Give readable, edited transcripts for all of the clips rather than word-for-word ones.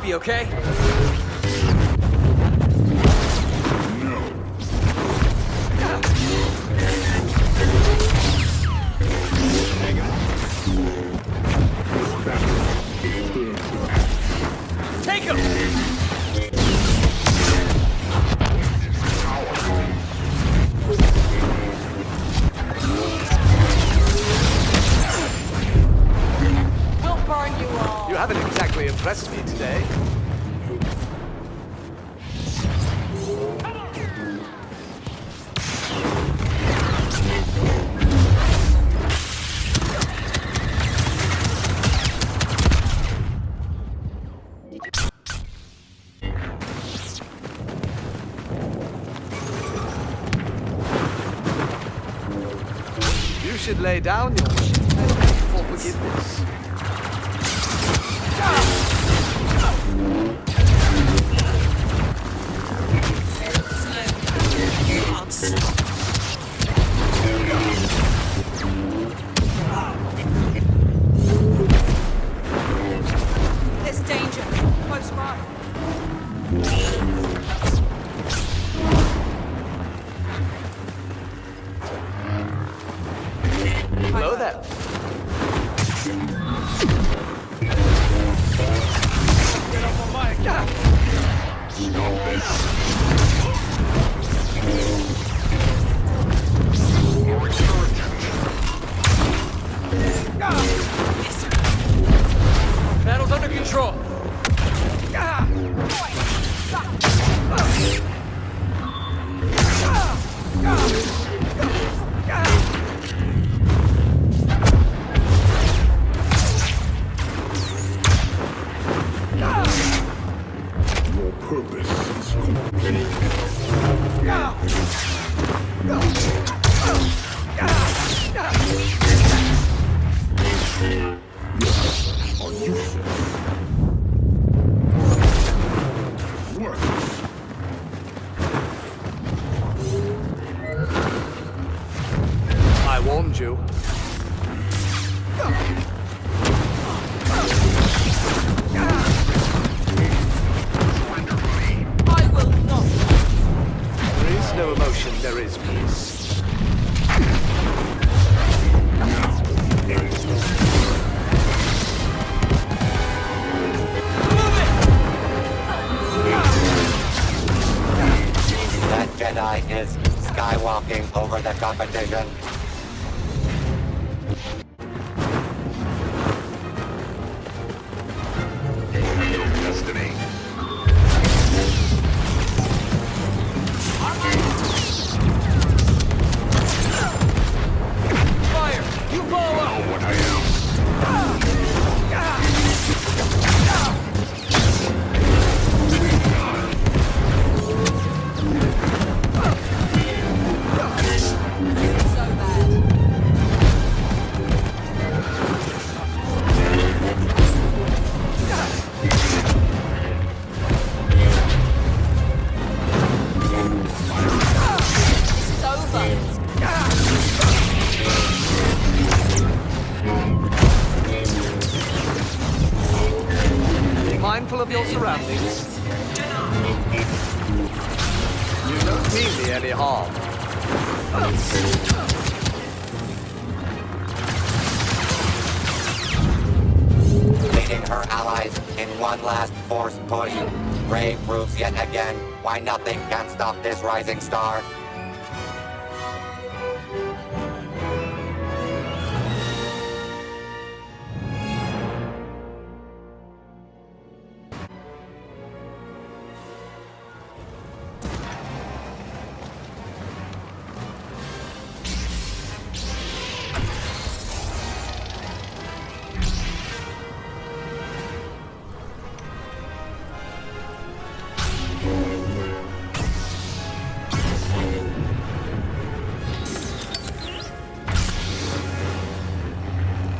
coffee, okay? Take him! We'll burn you all. You haven't exactly impressed me today. You should lay down your weapon and beg for forgiveness. There's danger. Close by. Hello there. Get up on my account. Stop this. Battle's under control. Your purpose is complete. Are useless. Worthless. I warned you. I will not. There is no emotion, there is peace. That Jedi is skywalking over the competition. Destiny. Fire! You follow up! What I am. So bad. This is over. Be mindful of your surroundings. You don't mean me any harm. Leading her allies in one last forced push. Rey proves yet again why nothing can stop this rising star.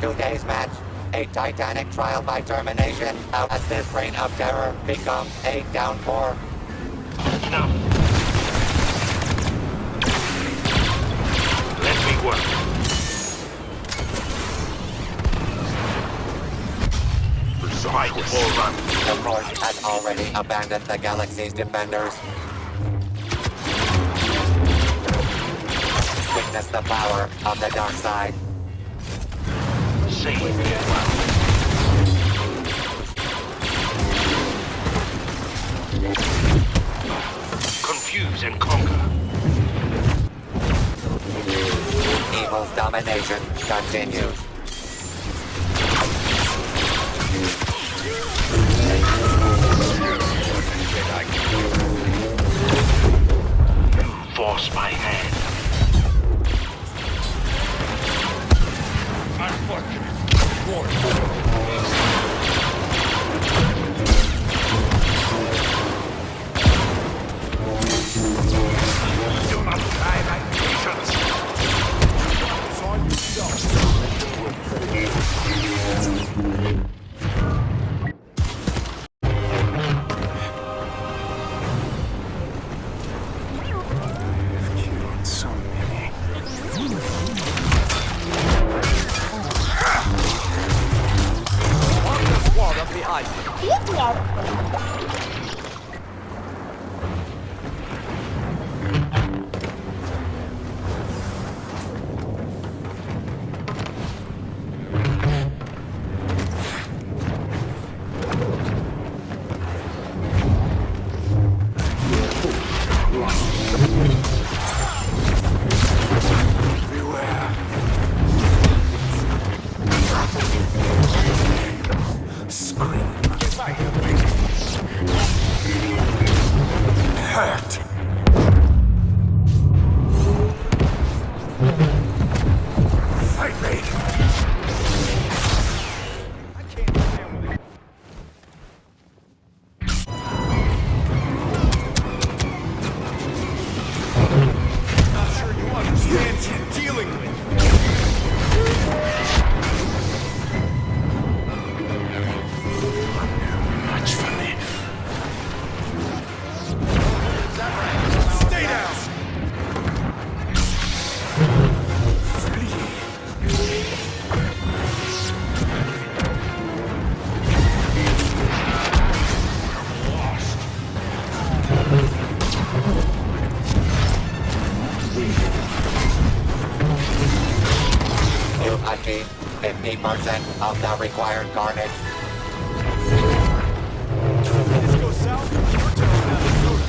Today's match, a titanic trial by termination, as this reign of terror becomes a downpour. No. Let me work. Precise. All run. The course, has already abandoned the galaxy's defenders. Witness the power of the dark side. Say get well. Confuse and conquer. Evil's domination continues. Force my hand. Do not try my patience. Killed so many. On the squad up behind me. Hurt. Fight me. Not sure you understand what you're dealing with. Much for me. Stay down. You achieve 50% of the required carnage. This goes south. We're telling how to do it.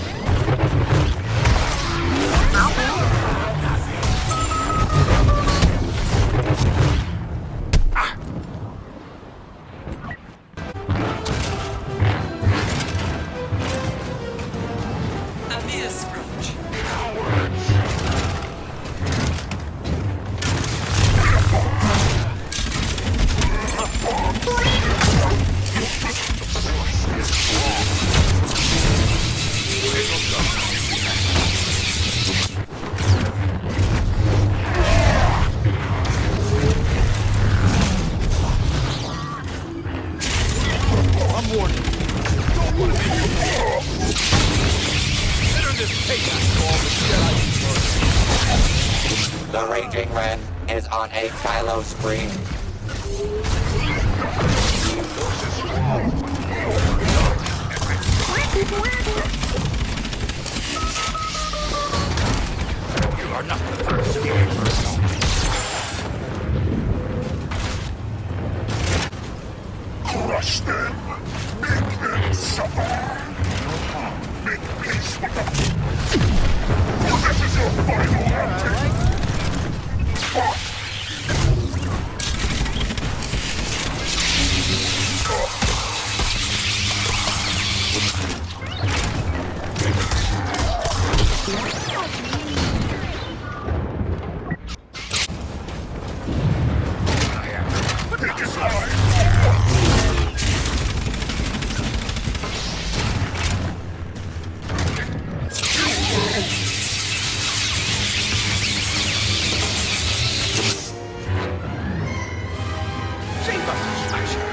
I'm warning you. Don't want to be consider this payback for all the shit I The Raging Ren is on a Kylo spree. You are not the first to get personal. Crush them. Make them suffer. Make peace with them. This is your final outing. Take it live. Save us, Smasher.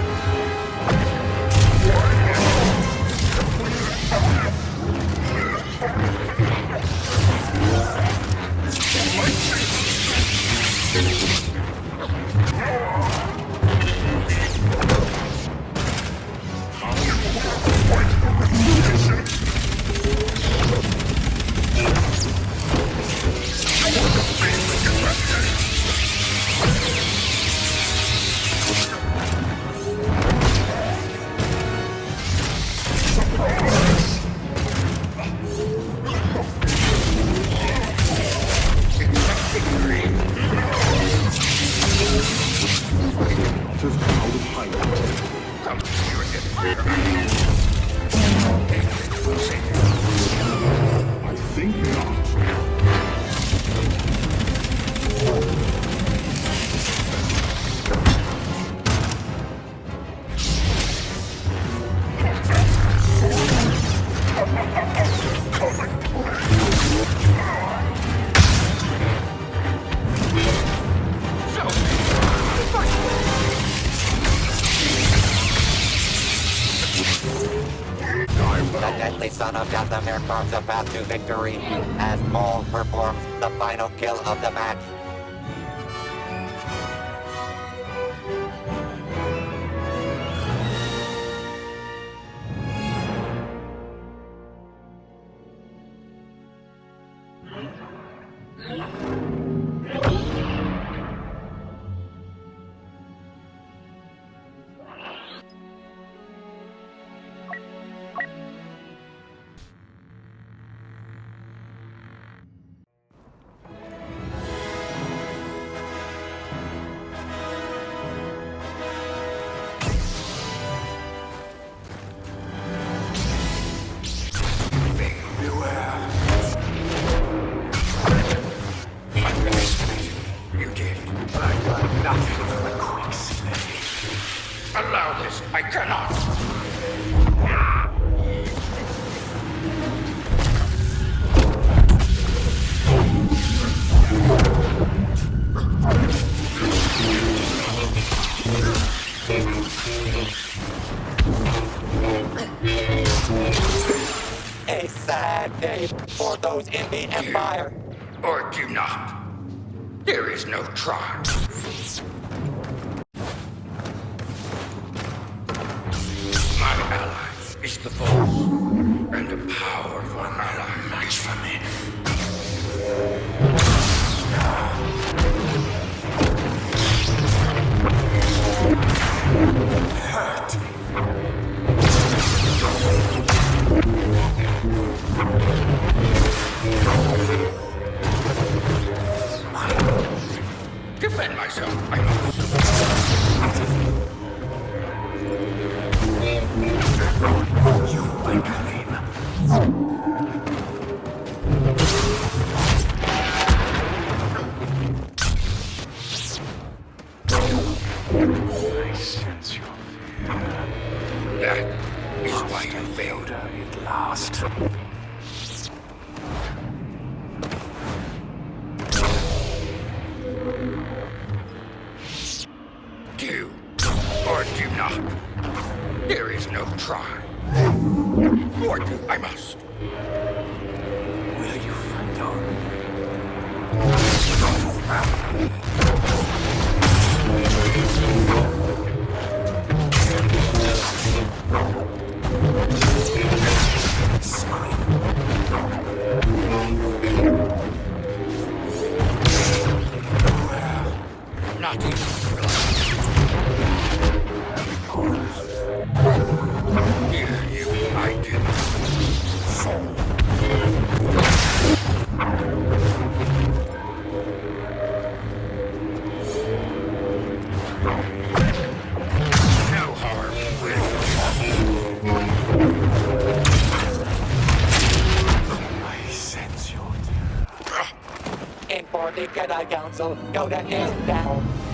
carves a path to victory as Maul performs the final kill of the match. You did. But I got nothing from a quick slave. Allow this. I cannot. A sad day for those in the Empire. Or do not. There is no try. My ally is the Force, and a powerful ally match for me. Hurt. Defend myself, I must. You, I claim. I sense your fear. That is why you failed. At last. Do or do not. There is no try. Or do I must. Will you find out? Not even. Hear you, I do. No harm will. I sense your And for the Jedi Council, Yoda is down.